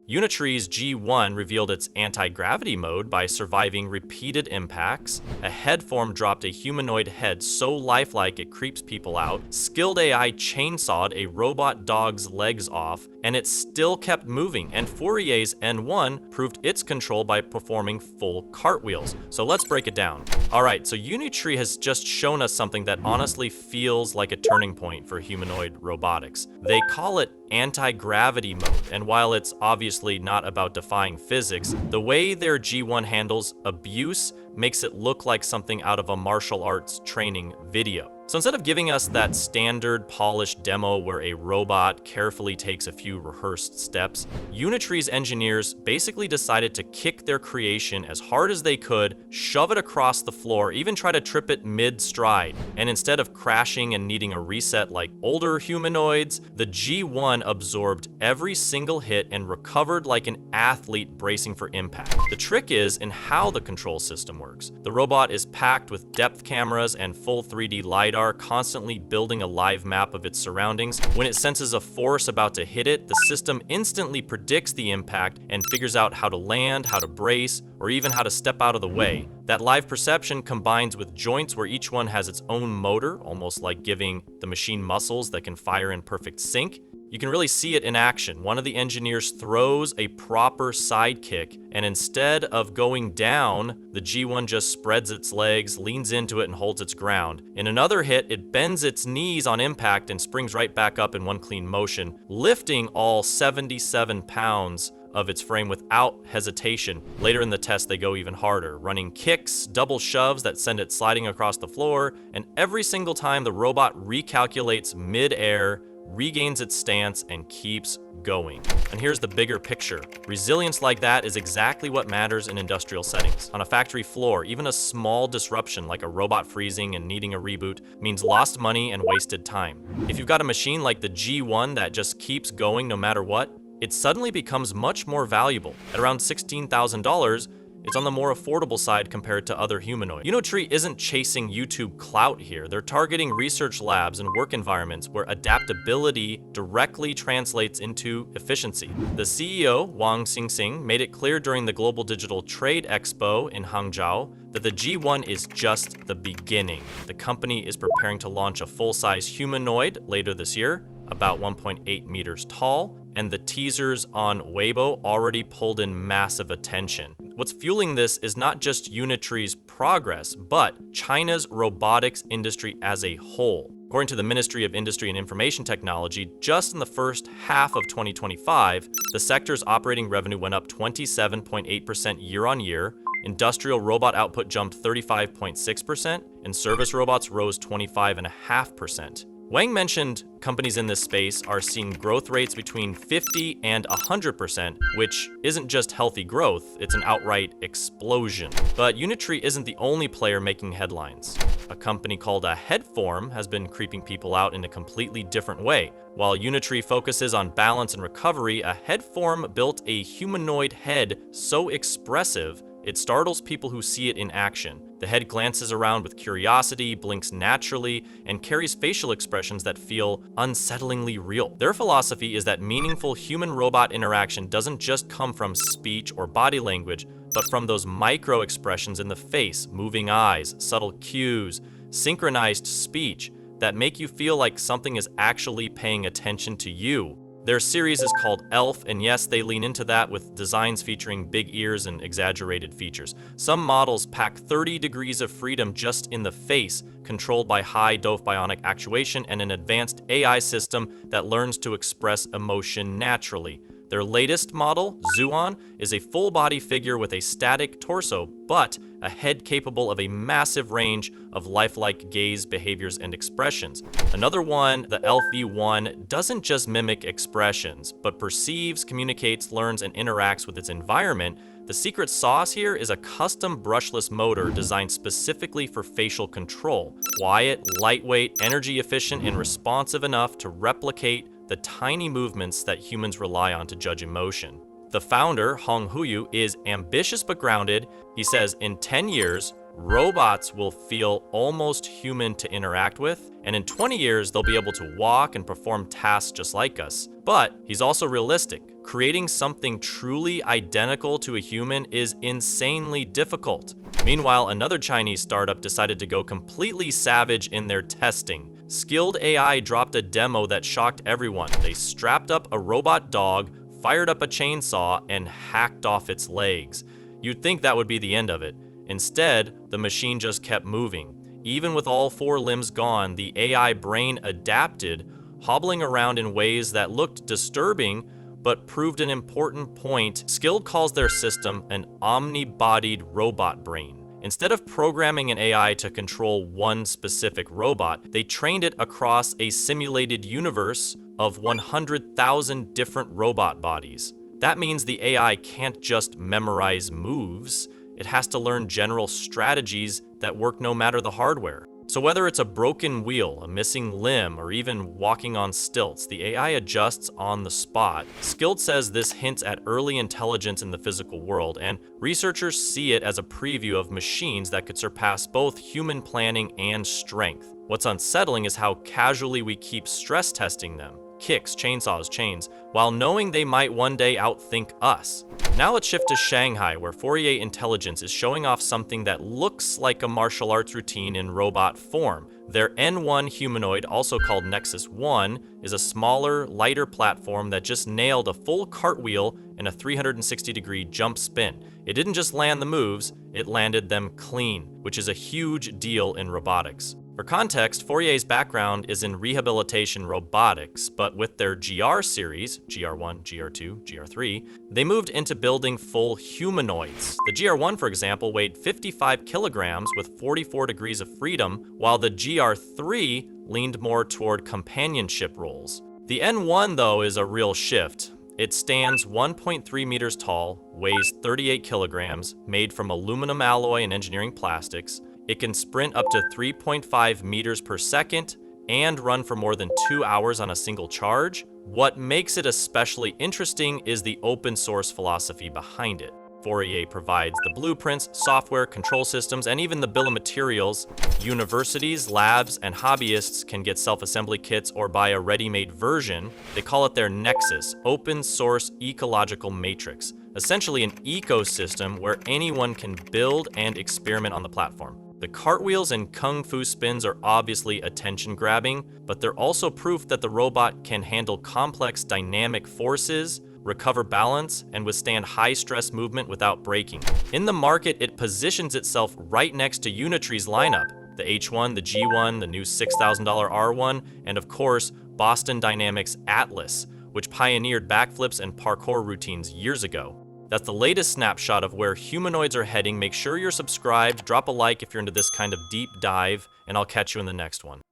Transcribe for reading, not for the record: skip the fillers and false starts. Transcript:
Unitree's G1 revealed its anti-gravity mode by surviving repeated impacts. AheadForm dropped a humanoid head so lifelike it creeps people out. Skilled AI chainsawed a robot dog's legs off, and it still kept moving. And Fourier's N1 proved its control by performing full cartwheels. So let's break it down. Alright, so Unitree has just shown us something that honestly feels like a turning point for humanoid robotics. They call it anti-gravity mode, and while it's obviously not about defying physics, the way their G1 handles abuse makes it look like something out of a martial arts training video. So instead of giving us that standard polished demo where a robot carefully takes a few rehearsed steps, Unitree's engineers basically decided to kick their creation as hard as they could, shove it across the floor, even try to trip it mid-stride. And instead of crashing and needing a reset like older humanoids, the G1 absorbed every single hit and recovered like an athlete bracing for impact. The trick is in how the control system works. The robot is packed with depth cameras and full 3D LiDAR, constantly building a live map of its surroundings. When it senses a force about to hit it, the system instantly predicts the impact and figures out how to land, how to brace, or even how to step out of the way. That live perception combines with joints where each one has its own motor, almost like giving the machine muscles that can fire in perfect sync. You can really see it in action. One of the engineers throws a proper side kick, and instead of going down, the G1 just spreads its legs, leans into it, and holds its ground. In another hit, it bends its knees on impact and springs right back up in one clean motion, lifting all 77 pounds of its frame without hesitation. Later in the test, they go even harder, running kicks, double shoves that send it sliding across the floor, and every single time the robot recalculates mid-air, regains its stance, and keeps going. And here's the bigger picture. Resilience like that is exactly what matters in industrial settings. On a factory floor, even a small disruption like a robot freezing and needing a reboot means lost money and wasted time. If you've got a machine like the G1 that just keeps going no matter what, it suddenly becomes much more valuable. At around $16,000, it's on the more affordable side compared to other humanoids. Unitree isn't chasing YouTube clout here. They're targeting research labs and work environments where adaptability directly translates into efficiency. The CEO, Wang Xingxing, made it clear during the Global Digital Trade Expo in Hangzhou that the G1 is just the beginning. The company is preparing to launch a full-size humanoid later this year, about 1.8 meters tall, and the teasers on Weibo already pulled in massive attention. What's fueling this is not just Unitree's progress, but China's robotics industry as a whole. According to the Ministry of Industry and Information Technology, just in the first half of 2025, the sector's operating revenue went up 27.8% year-on-year, industrial robot output jumped 35.6%, and service robots rose 25.5%. Wang mentioned companies in this space are seeing growth rates between 50 and 100%, which isn't just healthy growth, it's an outright explosion. But Unitree isn't the only player making headlines. A company called AheadForm has been creeping people out in a completely different way. While Unitree focuses on balance and recovery, AheadForm built a humanoid head so expressive it startles people who see it in action. The head glances around with curiosity, blinks naturally, and carries facial expressions that feel unsettlingly real. Their philosophy is that meaningful human-robot interaction doesn't just come from speech or body language, but from those micro expressions in the face, moving eyes, subtle cues, synchronized speech that make you feel like something is actually paying attention to you. Their series is called Elf, and yes, they lean into that with designs featuring big ears and exaggerated features. Some models pack 30 degrees of freedom just in the face, controlled by high-dose bionic actuation and an advanced AI system that learns to express emotion naturally. Their latest model, Zuon, is a full-body figure with a static torso, but a head capable of a massive range of lifelike gaze, behaviors, and expressions. Another one, the Elf V1, doesn't just mimic expressions, but perceives, communicates, learns, and interacts with its environment. The secret sauce here is a custom brushless motor designed specifically for facial control. Quiet, lightweight, energy efficient, and responsive enough to replicate the tiny movements that humans rely on to judge emotion. The founder, Hong Huyu, is ambitious but grounded. He says, in 10 years, Robots will feel almost human to interact with, and in 20 years, they'll be able to walk and perform tasks just like us. But he's also realistic. Creating something truly identical to a human is insanely difficult. Meanwhile, another Chinese startup decided to go completely savage in their testing. Skilled AI dropped a demo that shocked everyone. They strapped up a robot dog, fired up a chainsaw, and hacked off its legs. You'd think that would be the end of it. Instead, the machine just kept moving. Even with all 4 limbs gone, the AI brain adapted, hobbling around in ways that looked disturbing, but proved an important point. Skilled calls their system an omni-bodied robot brain. Instead of programming an AI to control one specific robot, they trained it across a simulated universe of 100,000 different robot bodies. That means the AI can't just memorize moves, it has to learn general strategies that work no matter the hardware. So whether it's a broken wheel, a missing limb, or even walking on stilts, the AI adjusts on the spot. Skilled says this hints at early intelligence in the physical world, and researchers see it as a preview of machines that could surpass both human planning and strength. What's unsettling is how casually we keep stress testing them. Kicks, chainsaws, chains, while knowing they might one day outthink us. Now let's shift to Shanghai, where Fourier Intelligence is showing off something that looks like a martial arts routine in robot form. Their N1 humanoid, also called Nexus 1, is a smaller, lighter platform that just nailed a full cartwheel and a 360-degree jump spin. It didn't just land the moves, it landed them clean, which is a huge deal in robotics. For context, Fourier's background is in rehabilitation robotics, but with their GR series, GR1, GR2, GR3, they moved into building full humanoids. The GR1, for example, weighed 55 kilograms with 44 degrees of freedom, while the GR3 leaned more toward companionship roles. The N1, though, is a real shift. It stands 1.3 meters tall, weighs 38 kilograms, made from aluminum alloy and engineering plastics. It can sprint up to 3.5 meters per second and run for more than 2 hours on a single charge. What makes it especially interesting is the open source philosophy behind it. Fourier provides the blueprints, software, control systems, and even the bill of materials. Universities, labs, and hobbyists can get self-assembly kits or buy a ready-made version. They call it their Nexus, open source ecological matrix, essentially an ecosystem where anyone can build and experiment on the platform. The cartwheels and kung fu spins are obviously attention-grabbing, but they're also proof that the robot can handle complex dynamic forces, recover balance, and withstand high-stress movement without breaking. In the market, it positions itself right next to Unitree's lineup, the H1, the G1, the new $6,000 R1, and of course, Boston Dynamics Atlas, which pioneered backflips and parkour routines years ago. That's the latest snapshot of where humanoids are heading. Make sure you're subscribed, drop a like if you're into this kind of deep dive, and I'll catch you in the next one.